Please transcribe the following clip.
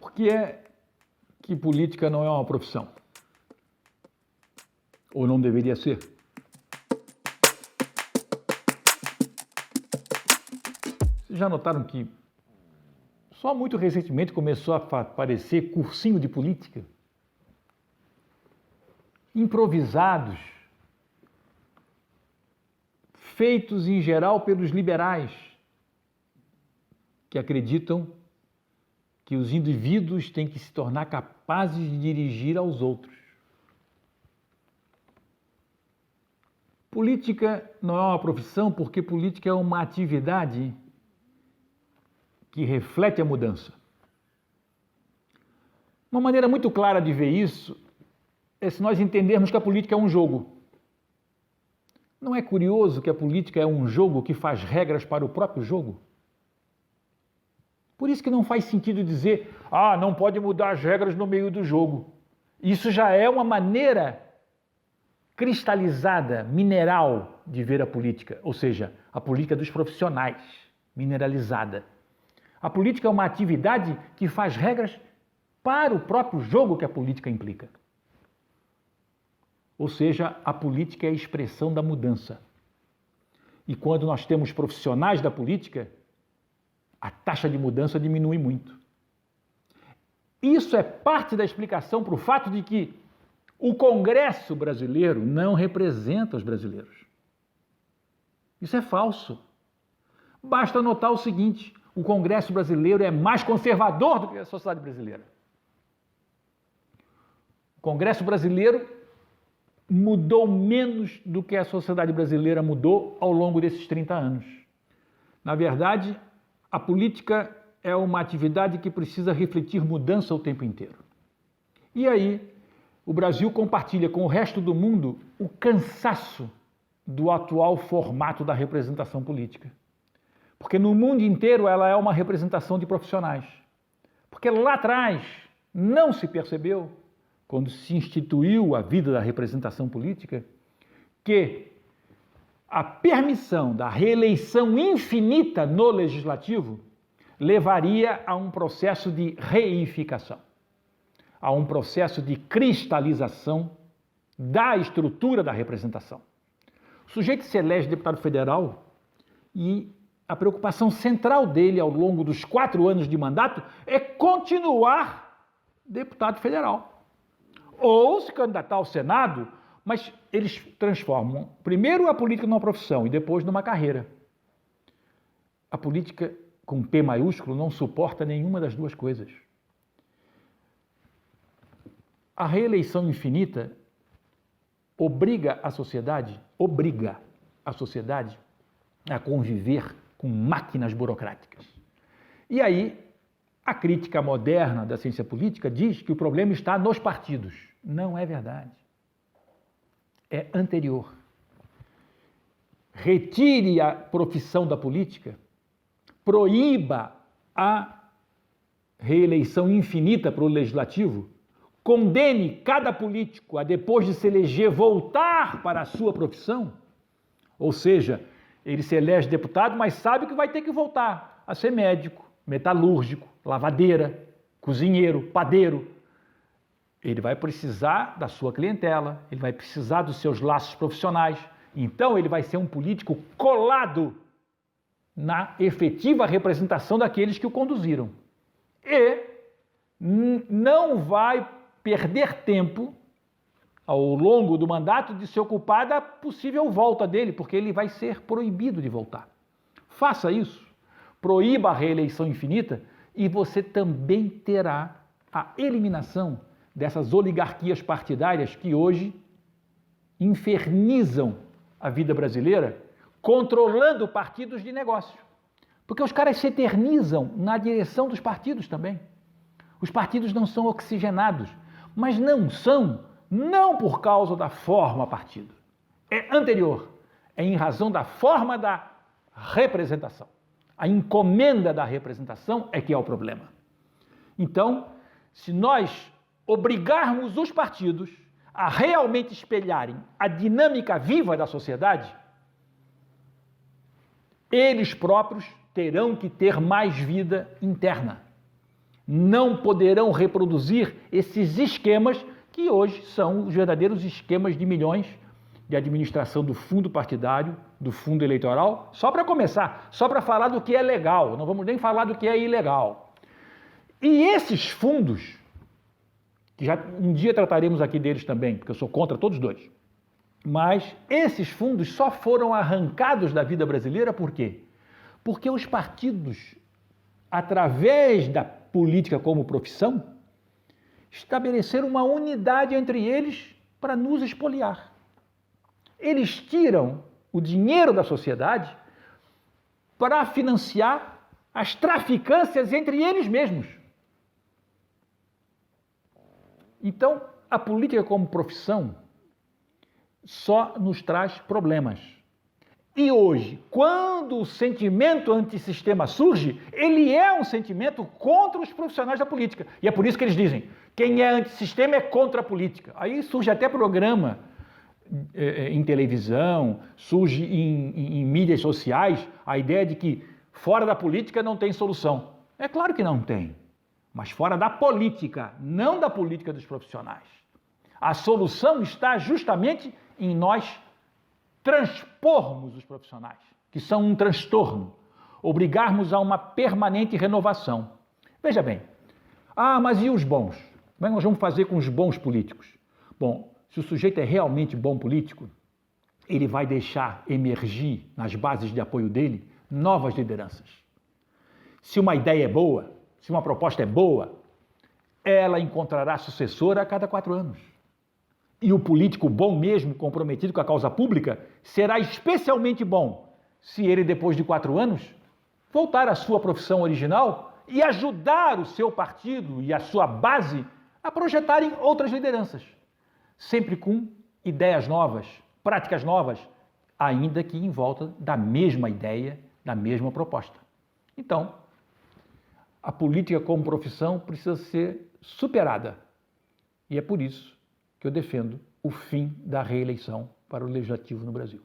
Por que é que política não é uma profissão? Ou não deveria ser? Vocês já notaram que só muito recentemente começou a aparecer cursinho de política? Improvisados, feitos em geral pelos liberais, que acreditam que os indivíduos têm que se tornar capazes de dirigir aos outros. Política não é uma profissão porque política é uma atividade que reflete a mudança. Uma maneira muito clara de ver isso é se nós entendermos que a política é um jogo. Não é curioso que a política é um jogo que faz regras para o próprio jogo? Por isso que não faz sentido dizer, não pode mudar as regras no meio do jogo. Isso já é uma maneira cristalizada, mineral de ver a política, ou seja, a política dos profissionais, mineralizada. A política é uma atividade que faz regras para o próprio jogo que a política implica. Ou seja, a política é a expressão da mudança. E quando nós temos profissionais da política, a taxa de mudança diminui muito. Isso é parte da explicação para o fato de que o Congresso brasileiro não representa os brasileiros. Isso é falso. Basta notar o seguinte: o Congresso brasileiro é mais conservador do que a sociedade brasileira. O Congresso brasileiro mudou menos do que a sociedade brasileira mudou ao longo desses 30 anos. Na verdade, a política é uma atividade que precisa refletir mudança o tempo inteiro. E aí, o Brasil compartilha com o resto do mundo o cansaço do atual formato da representação política. Porque no mundo inteiro ela é uma representação de profissionais. Porque lá atrás não se percebeu, quando se instituiu a vida da representação política, que a permissão da reeleição infinita no legislativo levaria a um processo de reificação, a um processo de cristalização da estrutura da representação. O sujeito se elege deputado federal e a preocupação central dele ao longo dos 4 anos de mandato é continuar deputado federal. Ou se candidatar ao Senado, mas eles transformam primeiro a política numa profissão e depois numa carreira. A política com P maiúsculo não suporta nenhuma das duas coisas. A reeleição infinita obriga a sociedade a conviver com máquinas burocráticas. E aí, a crítica moderna da ciência política diz que o problema está nos partidos. Não é verdade. É anterior. Retire a profissão da política, proíba a reeleição infinita para o legislativo, condene cada político a, depois de se eleger, voltar para a sua profissão, ou seja, ele se elege deputado, mas sabe que vai ter que voltar a ser médico, metalúrgico, lavadeira, cozinheiro, padeiro. Ele vai precisar da sua clientela, ele vai precisar dos seus laços profissionais. Então, ele vai ser um político colado na efetiva representação daqueles que o conduziram. E não vai perder tempo ao longo do mandato de se ocupar da possível volta dele, porque ele vai ser proibido de voltar. Faça isso, proíba a reeleição infinita e você também terá a eliminação dessas oligarquias partidárias que hoje infernizam a vida brasileira, controlando partidos de negócio. Porque os caras se eternizam na direção dos partidos também. Os partidos não são oxigenados, mas não por causa da forma partido. É anterior, é em razão da forma da representação. A encomenda da representação é que é o problema. Então, se nós obrigarmos os partidos a realmente espelharem a dinâmica viva da sociedade, eles próprios terão que ter mais vida interna. não poderão reproduzir esses esquemas que hoje são os verdadeiros esquemas de milhões de administração do fundo partidário, do fundo eleitoral, só para começar, só para falar do que é legal, não vamos nem falar do que é ilegal. E esses fundos, que já um dia trataremos aqui deles também, porque eu sou contra todos dois, mas esses fundos só foram arrancados da vida brasileira por quê? Porque os partidos, através da política como profissão, estabeleceram uma unidade entre eles para nos expoliar. Eles tiram o dinheiro da sociedade para financiar as traficâncias entre eles mesmos. Então, a política como profissão só nos traz problemas. E hoje, quando o sentimento antissistema surge, ele é um sentimento contra os profissionais da política. E é por isso que eles dizem, quem é antissistema é contra a política. Aí surge até programa em televisão, surge em mídias sociais, a ideia de que fora da política não tem solução. É claro que não tem, mas fora da política, não da política dos profissionais. A solução está justamente em nós transpormos os profissionais, que são um transtorno, obrigarmos a uma permanente renovação. Veja bem, mas e os bons? Como é que nós vamos fazer com os bons políticos? Bom, se o sujeito é realmente bom político, ele vai deixar emergir nas bases de apoio dele novas lideranças. Se uma ideia é boa, se uma proposta é boa, ela encontrará sucessora a cada 4 anos. E o político bom mesmo, comprometido com a causa pública, será especialmente bom se ele, depois de 4 anos, voltar à sua profissão original e ajudar o seu partido e a sua base a projetarem outras lideranças, sempre com ideias novas, práticas novas, ainda que em volta da mesma ideia, da mesma proposta. Então, a política como profissão precisa ser superada. E é por isso que eu defendo o fim da reeleição para o Legislativo no Brasil.